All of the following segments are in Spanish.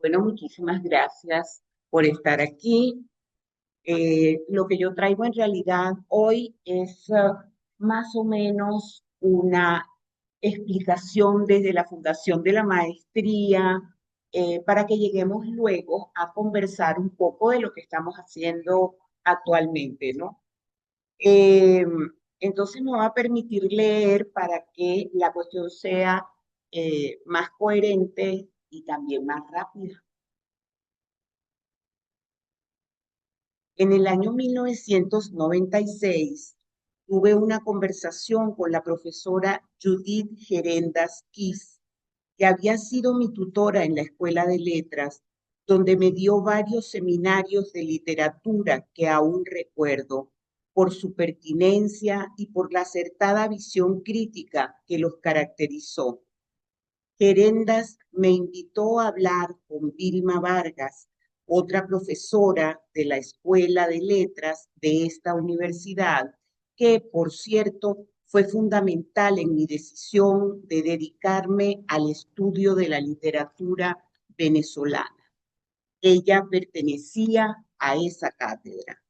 Bueno, muchísimas gracias por estar aquí. Lo que yo traigo en realidad hoy es más o menos una explicación desde la fundación de la maestría para que lleguemos luego a conversar un poco de lo que estamos haciendo actualmente, ¿no? Eh, entonces me va a permitir leer para que la cuestión sea más coherente y también más rápida. En el año 1996 tuve una conversación con la profesora Judith Gerendas Kiss, que había sido mi tutora en la Escuela de Letras, donde me dio varios seminarios de literatura que aún recuerdo, por su pertinencia y por la acertada visión crítica que los caracterizó. Gerendas me invitó a hablar con Vilma Vargas, otra profesora de la Escuela de Letras de esta universidad, que, por cierto, fue fundamental en mi decisión de dedicarme al estudio de la literatura venezolana. Ella pertenecía a esa cátedra.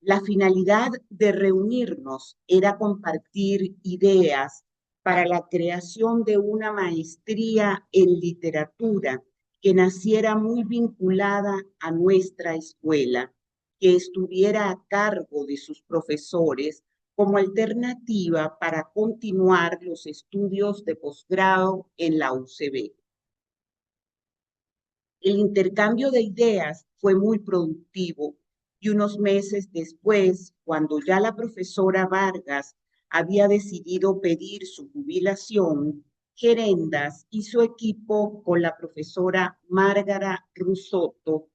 La finalidad de reunirnos era compartir ideas para la creación de una maestría en literatura que naciera muy vinculada a nuestra escuela, que estuviera a cargo de sus profesores como alternativa para continuar los estudios de posgrado en la UCB. El intercambio de ideas fue muy productivo y unos meses después, cuando ya la profesora Vargas había decidido pedir su jubilación, Gerendas y su equipo con la profesora Márgara Rusotto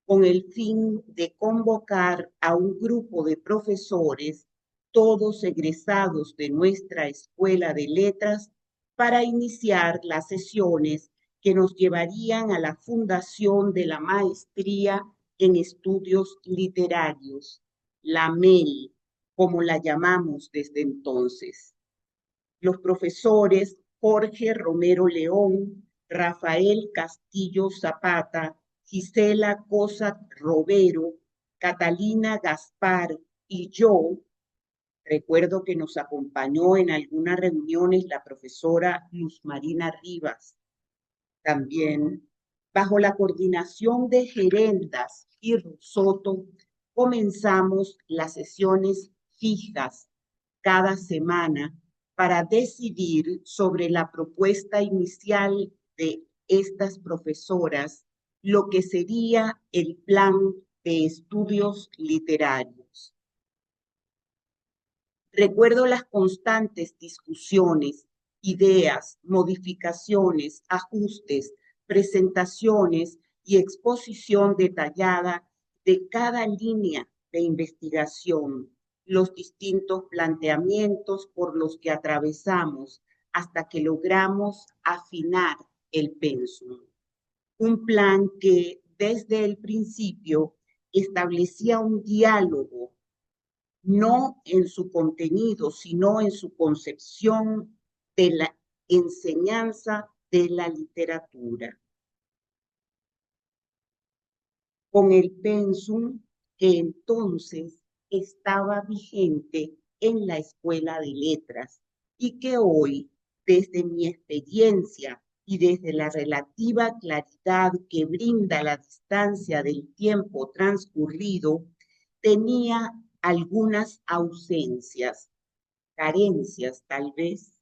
con el fin de convocar a un grupo de profesores, todos egresados de nuestra Escuela de Letras, para iniciar las sesiones que nos llevarían a la fundación de la maestría en estudios literarios, la MEL, como la llamamos desde entonces. Los profesores Jorge Romero León, Rafael Castillo Zapata, Gisela Cosa Robero, Catalina Gaspar y yo, recuerdo que nos acompañó en algunas reuniones la profesora Luz Marina Rivas, también bajo la coordinación de Gerendas y Rusotto, comenzamos las sesiones fijas cada semana para decidir sobre la propuesta inicial de estas profesoras, lo que sería el plan de estudios literarios. Recuerdo las constantes discusiones, ideas, modificaciones, ajustes, presentaciones y exposición detallada de cada línea de investigación, los distintos planteamientos por los que atravesamos hasta que logramos afinar el pensum. Un plan que desde el principio establecía un diálogo no en su contenido, sino en su concepción de la enseñanza de la literatura, con el pensum que entonces estaba vigente en la Escuela de Letras y que hoy, desde mi experiencia y desde la relativa claridad que brinda la distancia del tiempo transcurrido, tenía algunas ausencias, carencias tal vez,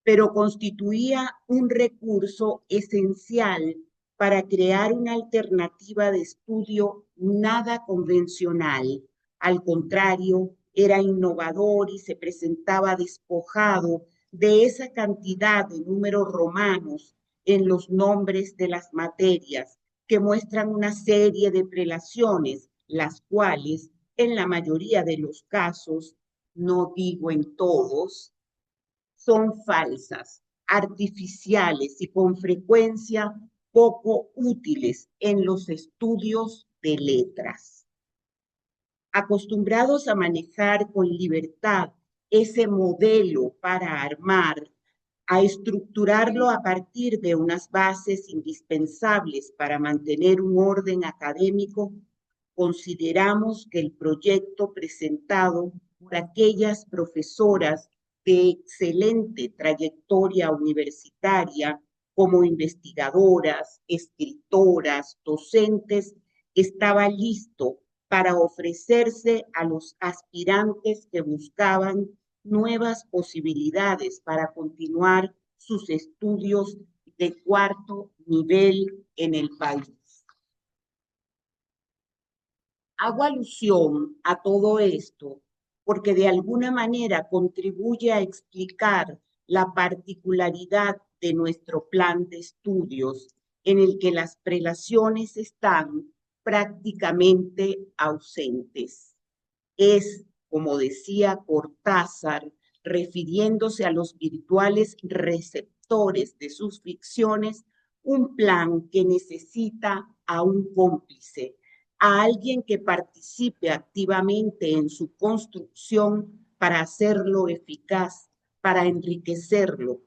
pero constituía un recurso esencial para crear una alternativa de estudio nada convencional. Al contrario, era innovador y se presentaba despojado de esa cantidad de números romanos en los nombres de las materias que muestran una serie de prelaciones, las cuales, en la mayoría de los casos, no digo en todos, son falsas, artificiales y con frecuencia poco útiles en los estudios de letras. Acostumbrados a manejar con libertad ese modelo para armar, a estructurarlo a partir de unas bases indispensables para mantener un orden académico, consideramos que el proyecto presentado por aquellas profesoras de excelente trayectoria universitaria como investigadoras, escritoras, docentes, estaba listo para ofrecerse a los aspirantes que buscaban nuevas posibilidades para continuar sus estudios de cuarto nivel en el país. Hago alusión a todo esto porque de alguna manera contribuye a explicar la particularidad de nuestro plan de estudios en el que las prelaciones están prácticamente ausentes. Es, como decía Cortázar, refiriéndose a los virtuales receptores de sus ficciones, un plan que necesita a un cómplice, a alguien que participe activamente en su construcción para hacerlo eficaz, para enriquecerlo,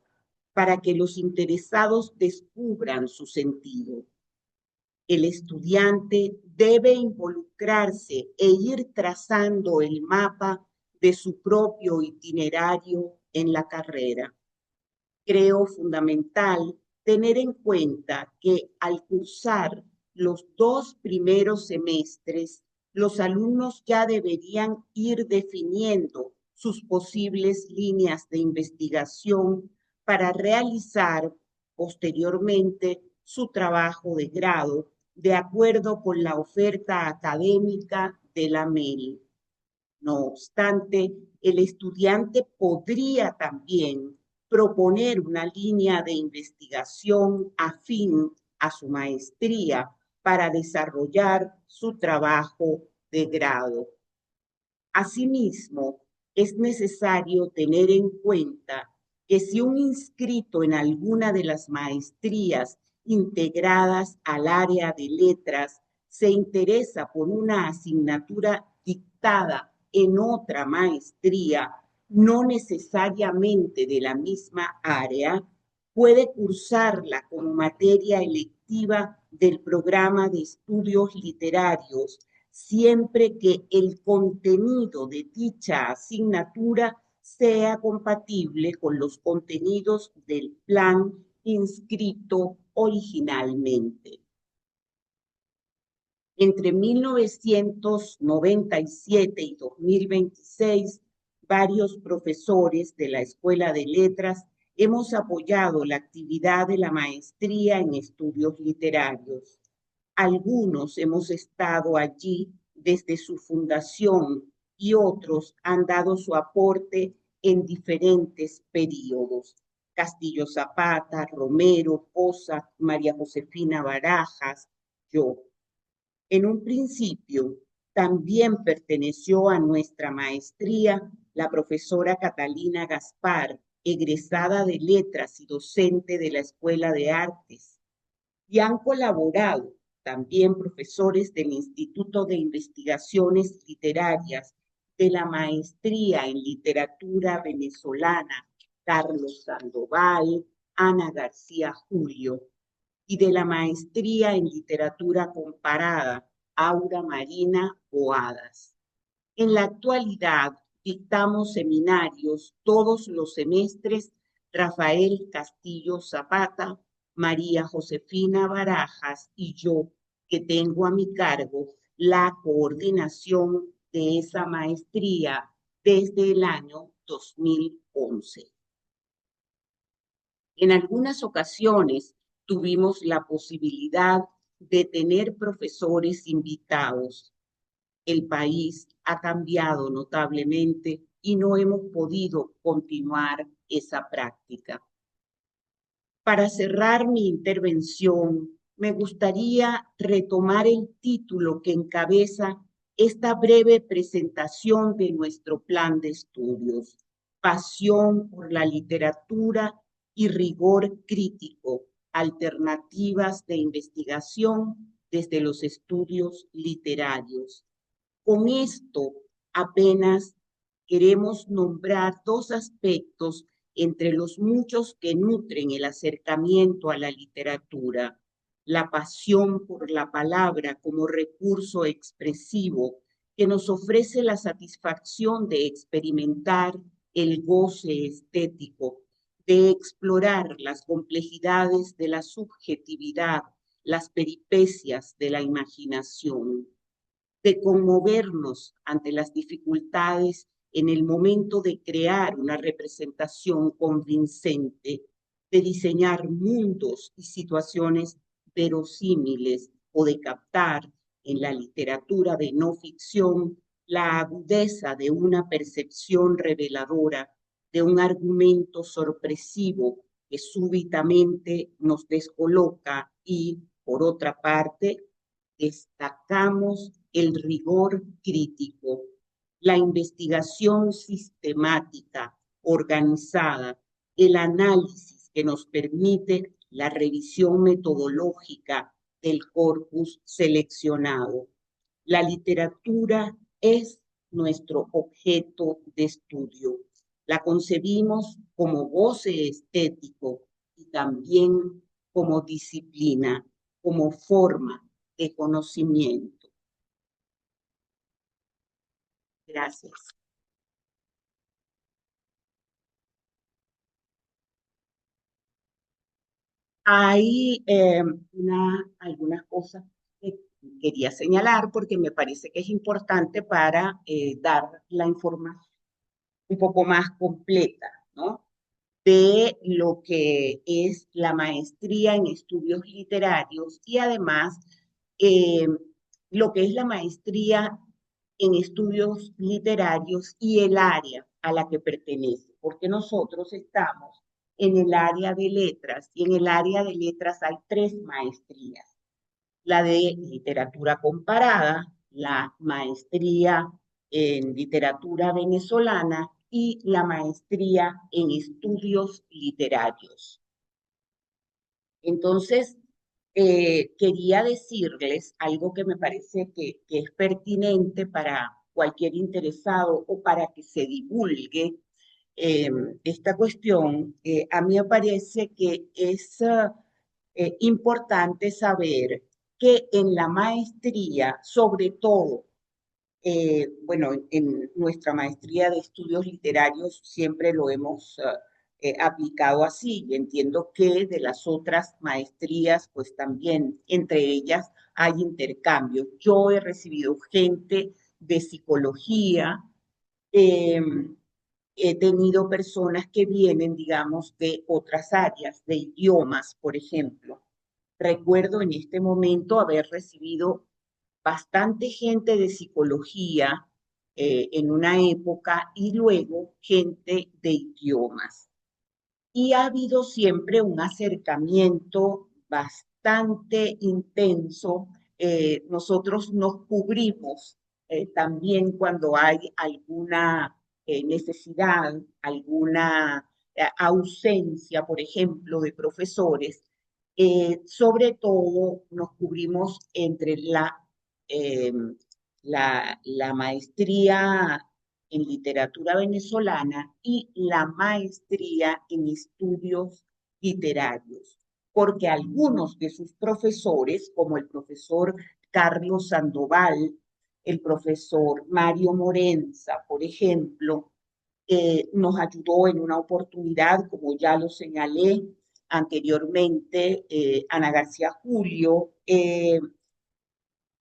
para que los interesados descubran su sentido. El estudiante debe involucrarse e ir trazando el mapa de su propio itinerario en la carrera. Creo fundamental tener en cuenta que al cursar los 2 primeros semestres, los alumnos ya deberían ir definiendo sus posibles líneas de investigación para realizar posteriormente su trabajo de grado de acuerdo con la oferta académica de la MEL. No obstante, el estudiante podría también proponer una línea de investigación afín a su maestría para desarrollar su trabajo de grado. Asimismo, es necesario tener en cuenta que si un inscrito en alguna de las maestrías integradas al área de letras se interesa por una asignatura dictada en otra maestría, no necesariamente de la misma área, puede cursarla como materia electiva del programa de estudios literarios siempre que el contenido de dicha asignatura sea compatible con los contenidos del plan inscrito originalmente. Entre 1997 y 2026, varios profesores de la Escuela de Letras hemos apoyado la actividad de la maestría en estudios literarios. Algunos hemos estado allí desde su fundación y otros han dado su aporte en diferentes periodos. Castillo Zapata, Romero, Poza, María Josefina Barajas, yo. En un principio, también perteneció a nuestra maestría la profesora Catalina Gaspar, egresada de Letras y docente de la Escuela de Artes, y han colaborado también profesores del Instituto de Investigaciones Literarias, de la Maestría en Literatura Venezolana, Carlos Sandoval, Ana García Julio, y de la Maestría en Literatura Comparada, Aura Marina Boadas. En la actualidad, dictamos seminarios todos los semestres Rafael Castillo Zapata, María Josefina Barajas y yo, que tengo a mi cargo la coordinación de esa maestría desde el año 2011. En algunas ocasiones tuvimos la posibilidad de tener profesores invitados. El país ha cambiado notablemente y no hemos podido continuar esa práctica. Para cerrar mi intervención, me gustaría retomar el título que encabeza esta breve presentación de nuestro plan de estudios: Pasión por la literatura y rigor crítico, alternativas de investigación desde los estudios literarios. Con esto apenas queremos nombrar 2 aspectos entre los muchos que nutren el acercamiento a la literatura, la pasión por la palabra como recurso expresivo que nos ofrece la satisfacción de experimentar el goce estético, de explorar las complejidades de la subjetividad, las peripecias de la imaginación, de conmovernos ante las dificultades en el momento de crear una representación convincente, de diseñar mundos y situaciones verosímiles o de captar en la literatura de no ficción la agudeza de una percepción reveladora, de un argumento sorpresivo que súbitamente nos descoloca y, por otra parte, destacamos el rigor crítico, la investigación sistemática, organizada, el análisis que nos permite la revisión metodológica del corpus seleccionado. La literatura es nuestro objeto de estudio. La concebimos como goce estético y también como disciplina, como forma de conocimiento. Gracias. Hay algunas cosas que quería señalar porque me parece que es importante para dar la información un poco más completa, ¿no? De lo que es la maestría en estudios literarios y además eh, lo que es la maestría en estudios literarios y el área a la que pertenece, porque nosotros estamos en el área de letras y en el área de letras hay tres maestrías: la de literatura comparada, la maestría en literatura venezolana y la maestría en estudios literarios. Entonces, quería decirles algo que me parece que es pertinente para cualquier interesado o para que se divulgue eh, esta cuestión. A mí me parece que es importante saber que en la maestría, sobre todo, bueno, en nuestra maestría de estudios literarios siempre lo hemos aplicado así, y entiendo que de las otras maestrías, pues también entre ellas hay intercambios. Yo he recibido gente de psicología, eh, he tenido personas que vienen, digamos, de otras áreas, de idiomas, por ejemplo. Recuerdo en este momento haber recibido bastante gente de psicología en una época y luego gente de idiomas. Y ha habido siempre un acercamiento bastante intenso. Nosotros nos cubrimos también cuando hay alguna necesidad, alguna ausencia, por ejemplo, de profesores. Sobre todo nos cubrimos entre eh, la maestría en literatura venezolana y la maestría en estudios literarios, porque algunos de sus profesores, como el profesor Carlos Sandoval, el profesor Mario Morenza, por ejemplo, nos ayudó en una oportunidad, como ya lo señalé anteriormente, Ana García Julio.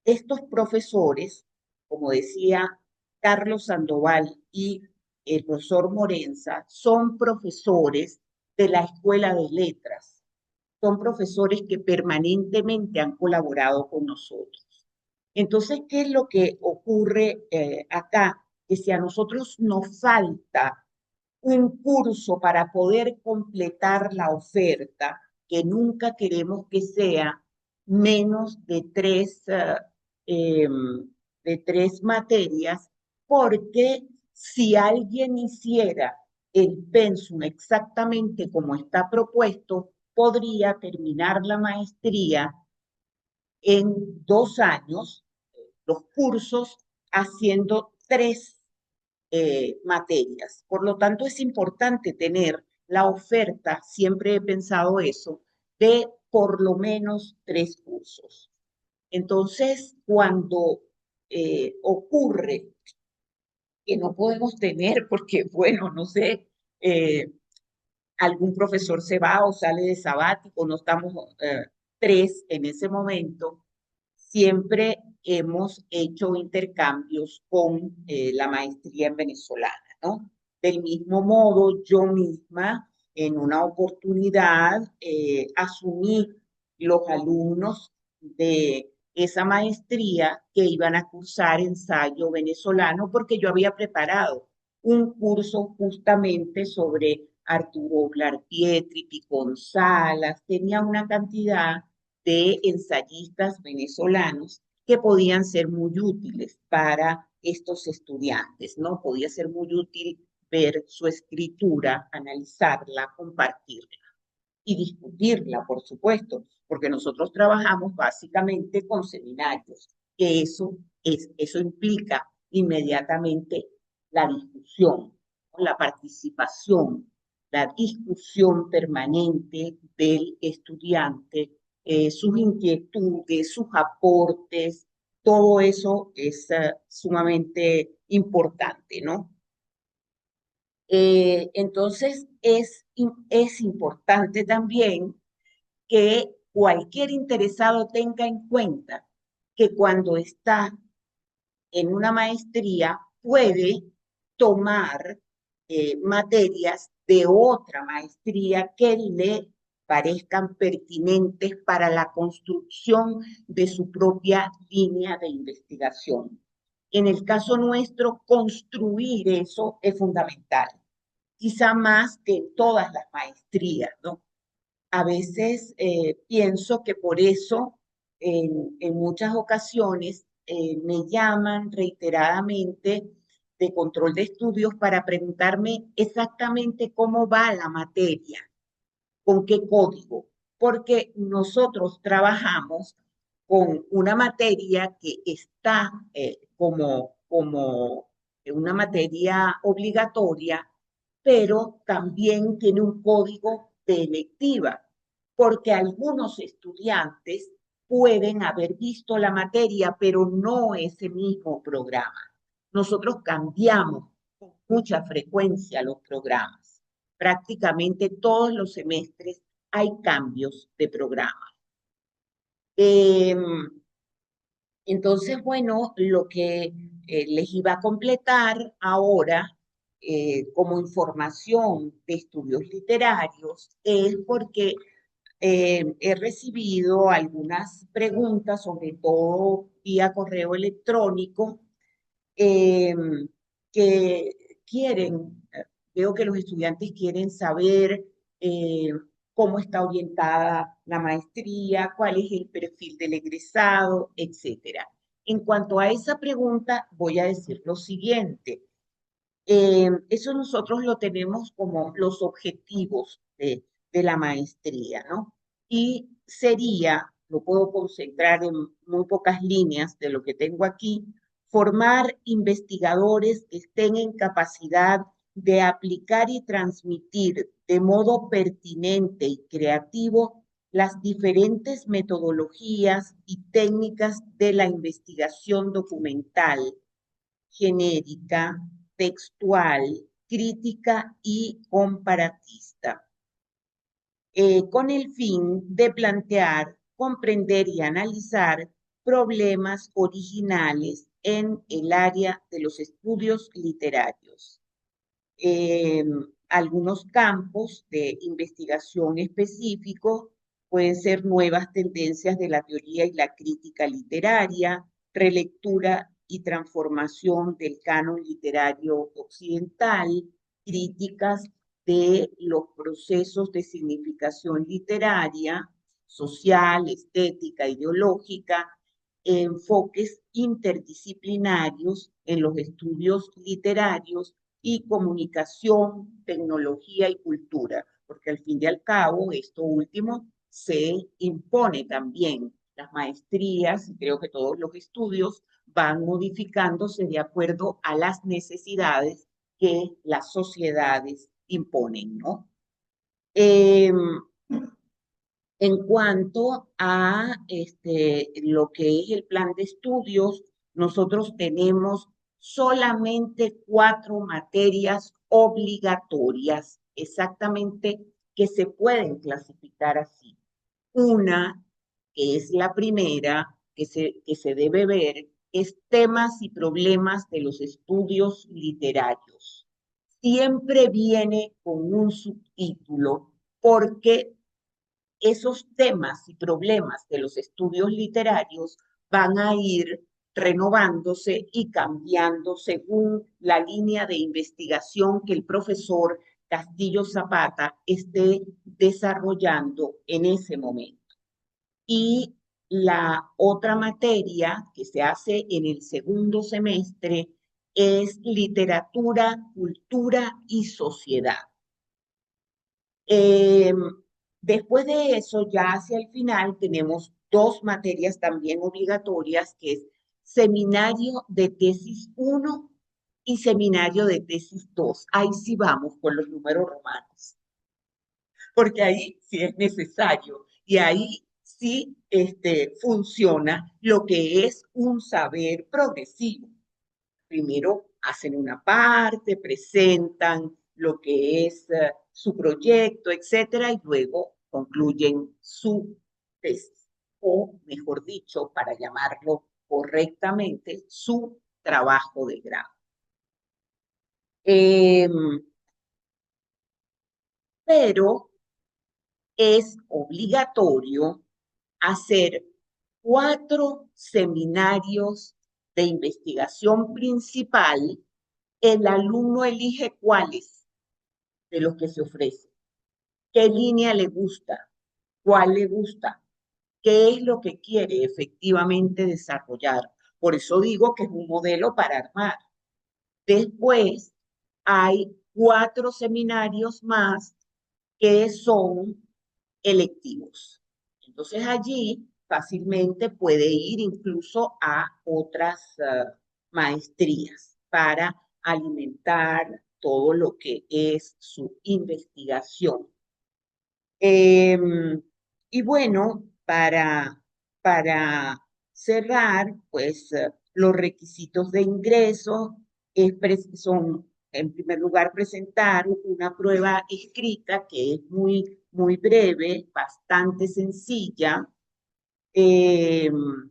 Estos profesores, como decía Carlos Sandoval y el profesor Morenza, son profesores de la Escuela de Letras, son profesores que permanentemente han colaborado con nosotros. Entonces, ¿qué es lo que ocurre acá? Que si a nosotros nos falta un curso para poder completar la oferta, que nunca queremos que sea menos eh, de tres materias, porque si alguien hiciera el pensum exactamente como está propuesto, podría terminar la maestría en 2 años, los cursos, haciendo tres materias. Por lo tanto, es importante tener la oferta, siempre he pensado eso, de por lo menos 3 cursos. Entonces, cuando ocurre que no podemos tener, porque, bueno, no sé, eh, algún profesor se va o sale de sabático, no estamos 3 en ese momento, siempre hemos hecho intercambios con la maestría en venezolana, ¿no? Del mismo modo, yo misma en una oportunidad asumí los alumnos de esa maestría que iban a cursar ensayo venezolano porque yo había preparado un curso justamente sobre Arturo Pietri, Picón Salas, tenía una cantidad de ensayistas venezolanos que podían ser muy útiles para estos estudiantes, ¿no? Podía ser muy útil ver su escritura, analizarla, compartirla y discutirla, por supuesto, porque nosotros trabajamos básicamente con seminarios, que eso implica inmediatamente la discusión, la participación, la discusión permanente del estudiante, sus inquietudes, sus aportes, todo eso es sumamente importante, ¿no? Entonces, es importante también que cualquier interesado tenga en cuenta que cuando está en una maestría puede tomar materias de otra maestría que le parezcan pertinentes para la construcción de su propia línea de investigación. En el caso nuestro, construir eso es fundamental, quizá más que en todas las maestrías, ¿no? A veces pienso que por eso en muchas ocasiones me llaman reiteradamente de control de estudios para preguntarme exactamente cómo va la materia, con qué código, porque nosotros trabajamos con una materia que está como una materia obligatoria, pero también tiene un código de electiva, porque algunos estudiantes pueden haber visto la materia, pero no ese mismo programa. Nosotros cambiamos con mucha frecuencia los programas. Prácticamente todos los semestres hay cambios de programa. Eh, entonces, bueno, lo que les iba a completar ahora como información de estudios literarios es porque he recibido algunas preguntas, sobre todo vía correo electrónico, eh, que quieren, veo que los estudiantes quieren saber cómo está orientada la maestría, cuál es el perfil del egresado, etcétera. En cuanto a esa pregunta, voy a decir lo siguiente. Eso nosotros lo tenemos como los objetivos de la maestría, ¿no? Y sería, lo puedo concentrar en muy pocas líneas de lo que tengo aquí, formar investigadores que estén en capacidad de aplicar y transmitir de modo pertinente y creativo las diferentes metodologías y técnicas de la investigación documental genérica, textual, crítica y comparatista, con el fin de plantear, comprender y analizar problemas originales en el área de los estudios literarios. Eh, Algunos campos de investigación específicos pueden ser nuevas tendencias de la teoría y la crítica literaria, relectura y transformación del canon literario occidental, críticas de los procesos de significación literaria, social, estética, ideológica, enfoques interdisciplinarios en los estudios literarios y comunicación, tecnología y cultura, porque al fin y al cabo esto último se impone también. Las maestrías, y creo que todos los estudios van modificándose de acuerdo a las necesidades que las sociedades imponen, ¿no? Em, en cuanto a lo que es el plan de estudios, nosotros tenemos solamente 4 materias obligatorias, exactamente, que se pueden clasificar así. Una, que es la primera que se debe ver, es temas y problemas de los estudios literarios. Siempre viene con un subtítulo porque esos temas y problemas de los estudios literarios van a ir renovándose y cambiando según la línea de investigación que el profesor Castillo Zapata esté desarrollando en ese momento. Y la otra materia que se hace en el segundo semestre es literatura, cultura y sociedad. Eh, Después de eso, ya hacia el final, tenemos 2 materias también obligatorias, que es seminario de tesis 1 y seminario de tesis 2. Ahí sí vamos con los números romanos, porque ahí sí es necesario y ahí sí funciona lo que es un saber progresivo. Primero hacen una parte, presentan lo que es su proyecto, etcétera, y luego concluyen su tesis, o mejor dicho, para llamarlo correctamente, su trabajo de grado. Eh, pero es obligatorio hacer 4 seminarios de investigación principal. El alumno elige cuáles de los que se ofrecen, qué línea le gusta, cuál le gusta, qué es lo que quiere efectivamente desarrollar. Por eso digo que es un modelo para armar. Después hay 4 seminarios más que son electivos. Entonces allí fácilmente puede ir incluso a otras maestrías para alimentar todo lo que es su investigación. Y bueno, para cerrar, pues los requisitos de ingreso son, en primer lugar, presentar una prueba escrita que es muy, muy breve, bastante sencilla, em,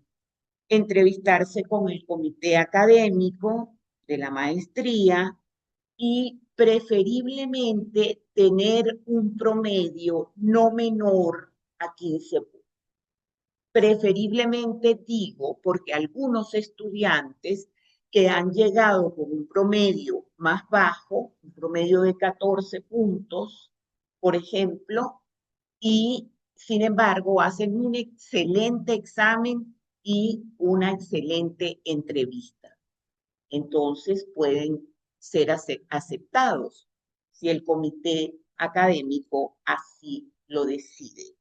entrevistarse con el comité académico de la maestría y preferiblemente tener un promedio no menor a 15 puntos. Preferiblemente digo porque algunos estudiantes que han llegado con un promedio más bajo, un promedio de 14 puntos, por ejemplo, y sin embargo hacen un excelente examen y una excelente entrevista. Entonces pueden ser aceptados si el comité académico así lo decide.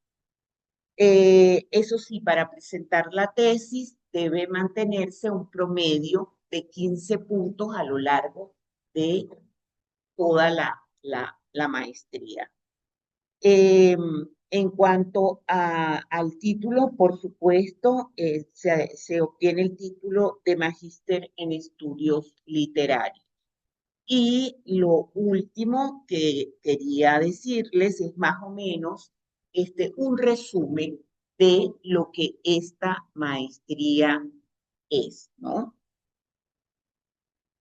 Eso sí, para presentar la tesis debe mantenerse un promedio de 15 puntos a lo largo de toda la maestría. Eh, en cuanto al título, por supuesto, se obtiene el título de Magíster en Estudios Literarios. Y lo último que quería decirles es más o menos un resumen de lo que esta maestría es, ¿no?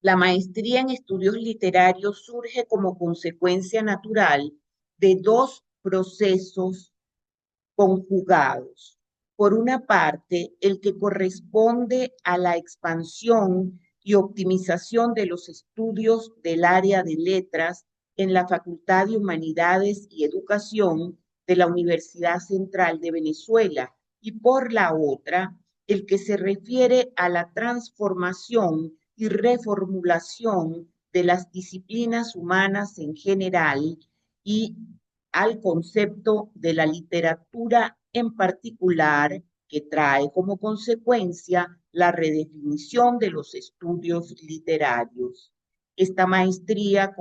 La maestría en estudios literarios surge como consecuencia natural de 2 procesos conjugados. Por una parte, el que corresponde a la expansión y optimización de los estudios del área de letras en la Facultad de Humanidades y Educación de la Universidad Central de Venezuela, y por la otra, el que se refiere a la transformación y reformulación de las disciplinas humanas en general y al concepto de la literatura en particular, que trae como consecuencia la redefinición de los estudios literarios. Esta maestría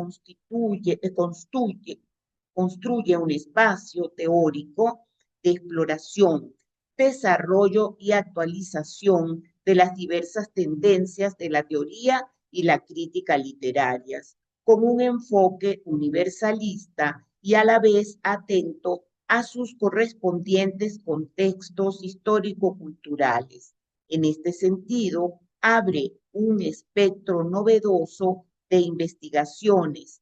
construye un espacio teórico de exploración, desarrollo y actualización de las diversas tendencias de la teoría y la crítica literarias, con un enfoque universalista y a la vez atento a sus correspondientes contextos histórico-culturales. En este sentido, abre un espectro novedoso de investigaciones,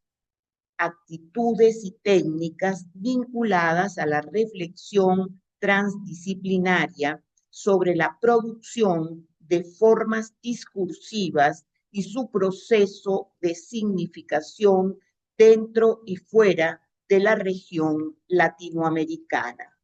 actitudes y técnicas vinculadas a la reflexión transdisciplinaria sobre la producción de formas discursivas y su proceso de significación dentro y fuera de la región latinoamericana.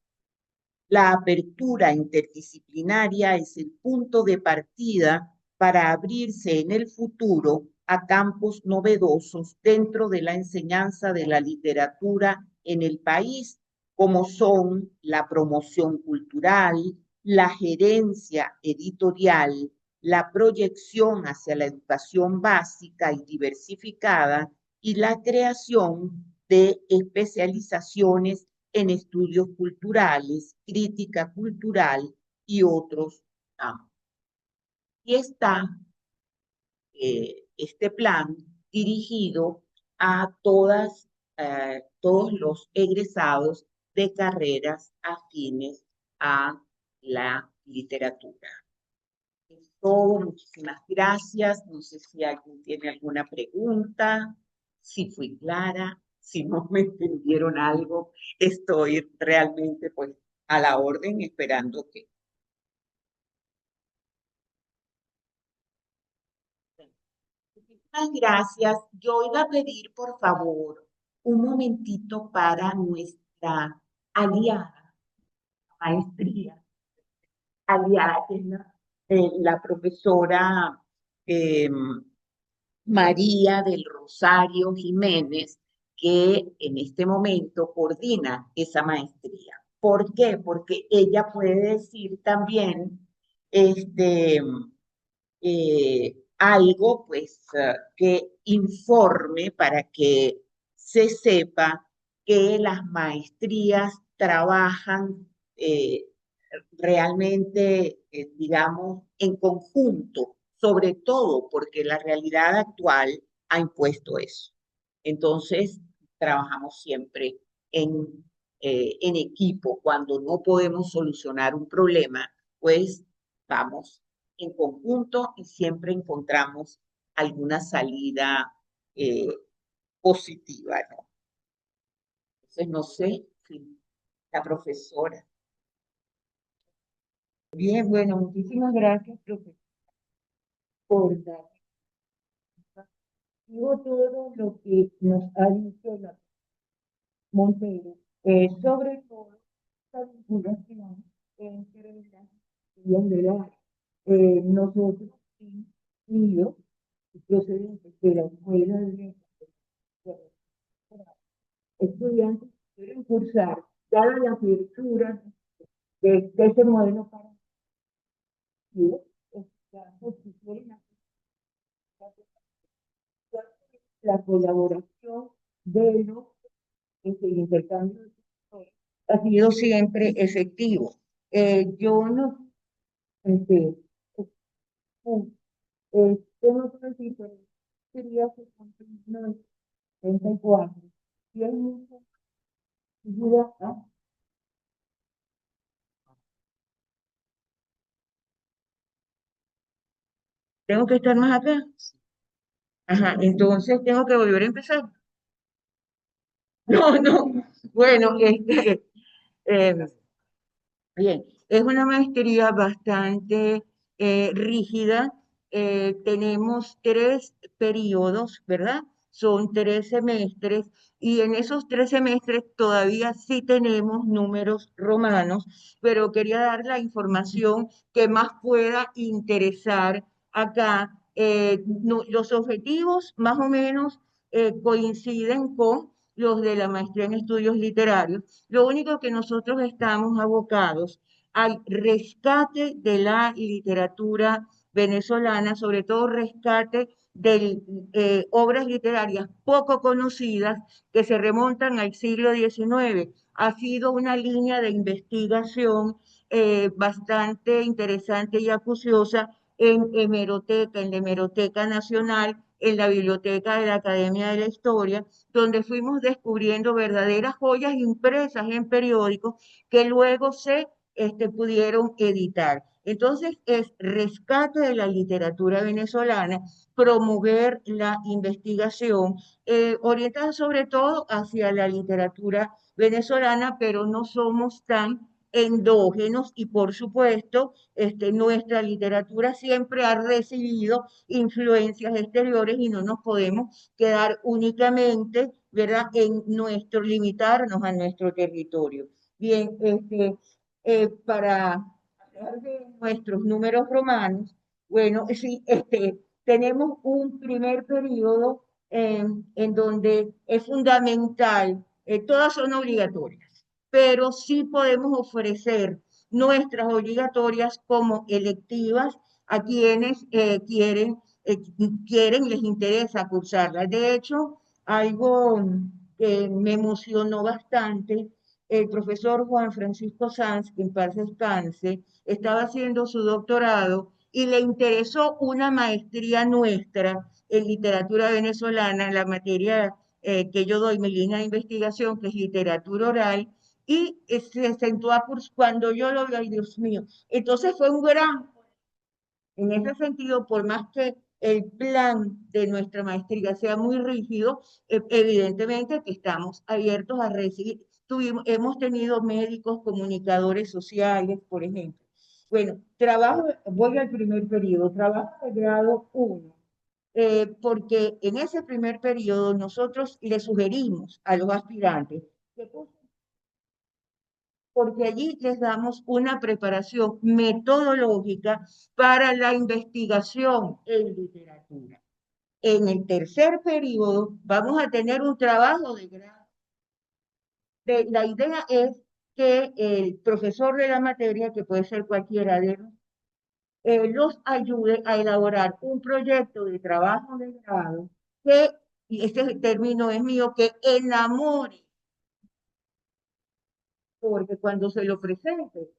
La apertura interdisciplinaria es el punto de partida para abrirse en el futuro a campos novedosos dentro de la enseñanza de la literatura en el país, como son la promoción cultural, la gerencia editorial, la proyección hacia la educación básica y diversificada y la creación de especializaciones en estudios culturales, crítica cultural y otros campos. Y está este plan dirigido a todos los egresados de carreras afines a la literatura. Es todo, muchísimas gracias. No sé si alguien tiene alguna pregunta, si fui clara, si no me entendieron algo, estoy realmente pues a la orden esperando que. Muchas gracias. Yo iba a pedir, por favor, un momentito para nuestra aliada, maestría, aliada, que es la profesora eh, María del Rosario Jiménez, que en este momento coordina esa maestría. ¿Por qué? Porque ella puede decir también este, algo pues que informe para que se sepa que las maestrías trabajan realmente, digamos, en conjunto, sobre todo porque la realidad actual ha impuesto eso. Entonces, trabajamos siempre en equipo. Cuando no podemos solucionar un problema, pues vamos en conjunto y siempre encontramos alguna salida eh, positiva, ¿no? Entonces, no sé si la profesora. Bien, bueno, muchísimas gracias, profesor, por dar todo lo que nos ha dicho la Montero, sobre todo la vinculación entre las vías del área. Nosotros hemos ido procedentes de la escuela de estudiantes que quieren cursar, dada la apertura de ese modelo para la colaboración de los el intercambio ha sido siempre efectivo. Yo no, este, tengo que decir que sería 1974, y hay mucha ayuda a. Tengo que estar más acá. Ajá, entonces tengo que volver a empezar. No, no. Bueno, eh, bien, es una maestría bastante rígida. Tenemos 3 periodos, ¿verdad? Son 3 semestres y en esos 3 semestres todavía sí tenemos números romanos, pero quería dar la información que más pueda interesar acá. Los objetivos más o menos coinciden con los de la maestría en estudios literarios. Lo único que nosotros estamos abocados al rescate de la literatura venezolana, sobre todo rescate de obras literarias poco conocidas que se remontan al siglo XIX. Ha sido una línea de investigación bastante interesante y acuciosa en hemeroteca, en la Hemeroteca Nacional, en la Biblioteca de la Academia de la Historia, donde fuimos descubriendo verdaderas joyas impresas en periódicos que luego se pudieron editar. Entonces, es rescate de la literatura venezolana, promover la investigación, orientada sobre todo hacia la literatura venezolana, pero no somos tan endógenos y por supuesto nuestra literatura siempre ha recibido influencias exteriores y no nos podemos quedar únicamente, ¿verdad?, en nuestro, limitarnos a nuestro territorio. Bien, para hablar de nuestros números romanos, bueno, sí, tenemos un primer periodo en donde es fundamental, todas son obligatorias, pero sí podemos ofrecer nuestras obligatorias como electivas a quienes quieren, les interesa cursarlas. De hecho, algo que me emocionó bastante, el profesor Juan Francisco Sanz, que en paz descanse, estaba haciendo su doctorado y le interesó una maestría nuestra en literatura venezolana, la materia que yo doy, mi línea de investigación, que es literatura oral, y se sentó a cursar, cuando yo lo vi, ay Dios mío, entonces fue un gran, en ese sentido, por más que el plan de nuestra maestría sea muy rígido, evidentemente que estamos abiertos a recibir. Hemos tenido médicos, comunicadores sociales, por ejemplo. Bueno, voy al primer periodo, trabajo de grado 1, porque en ese primer periodo nosotros le sugerimos a los aspirantes que porque allí les damos una preparación metodológica para la investigación en literatura. En el tercer periodo vamos a tener un trabajo de grado. La idea es que el profesor de la materia, que puede ser cualquiera de ellos, los ayude a elaborar un proyecto de trabajo de grado que, y este término es mío, que enamore, porque cuando se lo presente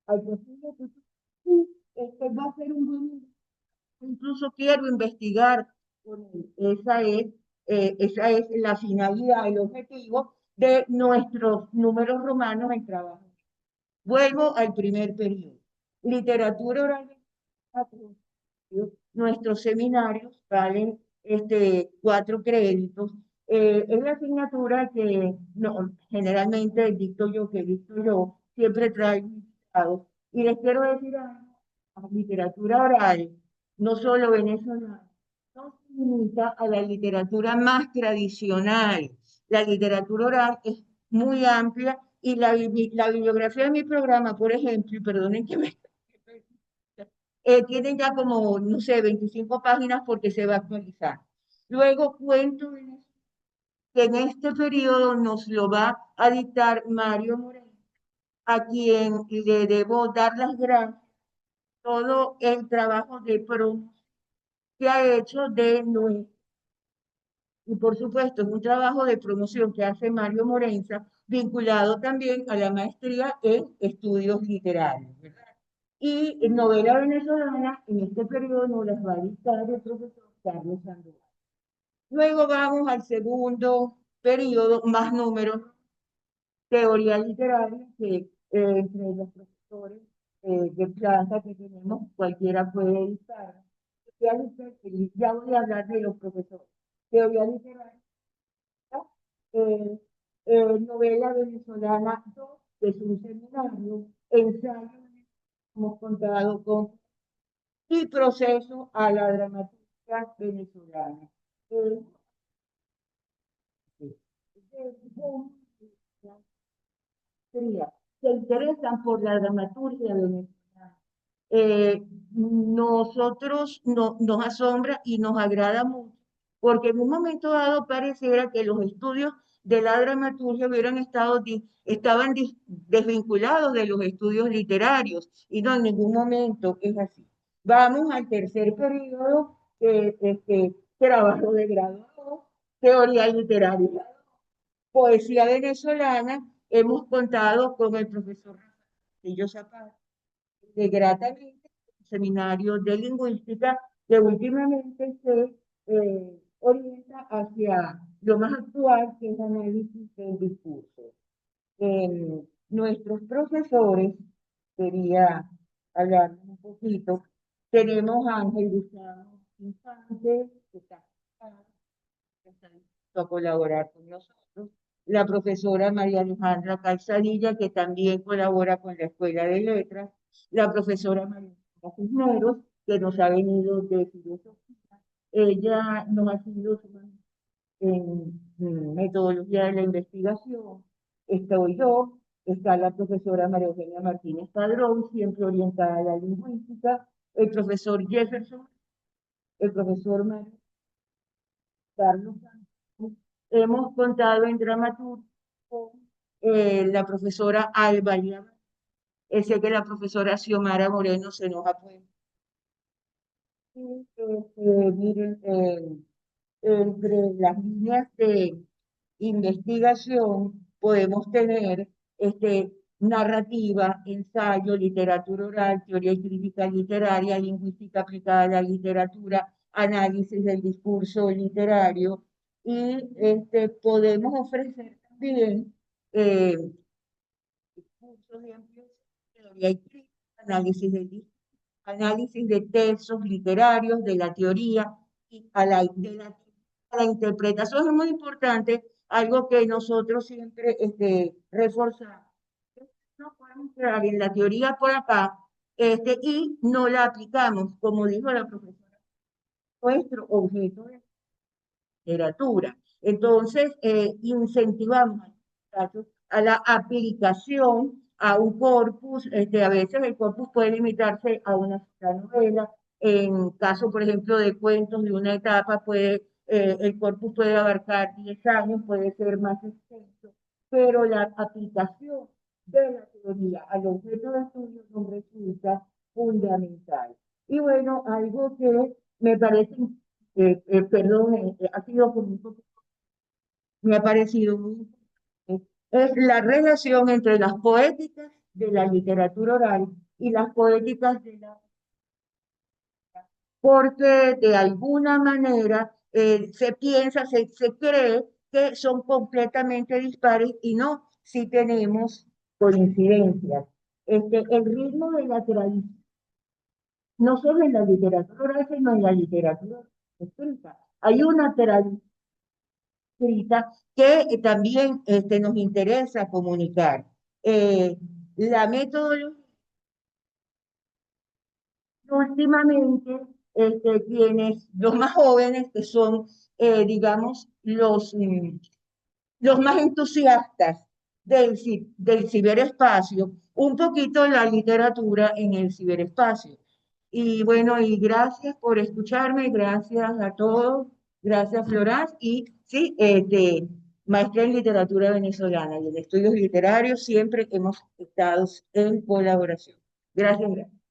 al posible futuro, sí, este va a ser un buen, incluso quiero investigar con él. Esa es la finalidad, el objetivo de nuestros números romanos en trabajo. Vuelvo al primer periodo. Literatura oral. Nuestros seminarios valen 4 créditos. Es la asignatura que no, generalmente dicto yo, siempre traigo invitados. Y les quiero decir algo, la literatura oral, no solo venezolana, no se limita a la literatura más tradicional. La literatura oral es muy amplia y la bibliografía de mi programa, por ejemplo, y perdonen que me tienen ya como, no sé, 25 páginas porque se va a actualizar. Luego cuento que en este periodo nos lo va a dictar Mario Moreno, a quien le debo dar las gracias todo el trabajo de promoción que ha hecho de nuestro. Y por supuesto, es un trabajo de promoción que hace Mario Morenza, vinculado también a la maestría en estudios literarios, ¿verdad? Y novela venezolana, en este periodo nos las va a dictar el profesor Carlos Sandoval. Luego vamos al segundo periodo, más números, teoría literaria, que entre los profesores de planta que tenemos, cualquiera puede dictar. Ya voy a hablar de los profesores. Teoría literaria, eh, novela venezolana 2, que es un seminario, ensayo, hemos contado con y proceso a la dramaturgia venezolana. Eh, se interesan por la dramaturgia venezolana. Nosotros nos asombra y nos agrada mucho, porque en un momento dado pareciera que los estudios de la dramaturgia estaban desvinculados de los estudios literarios, y no, en ningún momento es así. Vamos al tercer periodo, que es trabajo de grado, teoría literaria, poesía venezolana. Hemos contado con el profesor Rafael Zapata, de gratamente, seminario de lingüística, que últimamente se orienta hacia lo más actual, que es análisis del discurso. Nuestros profesores, quería hablar un poquito, tenemos a Ángel Gustavo Infante, que está a colaborar con nosotros, la profesora María Alejandra Calzadilla, que también colabora con la Escuela de Letras, la profesora María Cisneros, que nos ha venido de filosofía. Ella nos ha sido en metodología de la investigación. Estoy yo, está la profesora María Eugenia Martínez Padrón, siempre orientada a la lingüística, el profesor Jefferson, el profesor Mario Carlos. Hemos contado en dramaturgia con la profesora Alba Llama. Sé que la profesora Xiomara Moreno se nos ha puesto. Miren, entre las líneas de investigación podemos tener narrativa, ensayo, literatura oral, teoría y crítica literaria, lingüística aplicada a la literatura, análisis del discurso literario, y podemos ofrecer también cursos de ampliación, teoría y crítica, análisis del discurso, análisis de textos literarios, de la teoría y a la interpretación. Es muy importante, algo que nosotros siempre reforzamos. No podemos entrar en la teoría por acá y no la aplicamos, como dijo la profesora, nuestro objeto de literatura. Entonces, incentivamos a la aplicación a un corpus. A veces el corpus puede limitarse a una sola novela. En caso, por ejemplo, de cuentos de una etapa, el corpus puede abarcar 10 años, puede ser más extenso, pero la aplicación de la teoría al objeto de estudio nos resulta fundamental. Y bueno, algo que me parece perdón, ha sido como un poco, me ha parecido muy importante, es la relación entre las poéticas de la literatura oral y las poéticas de la, porque de alguna manera se cree que son completamente dispares y no, si tenemos coincidencias. El ritmo de la tradición, no solo en la literatura oral, sino en la literatura escrita. Hay una tradición escrita que también nos interesa comunicar. La metodología últimamente, quienes, los más jóvenes, que son, digamos, los más entusiastas del ciberespacio, un poquito la literatura en el ciberespacio. Y bueno, y gracias por escucharme, gracias a todos, gracias Floraz, y sí, maestra en literatura venezolana y en estudios literarios siempre hemos estado en colaboración. Gracias, gracias.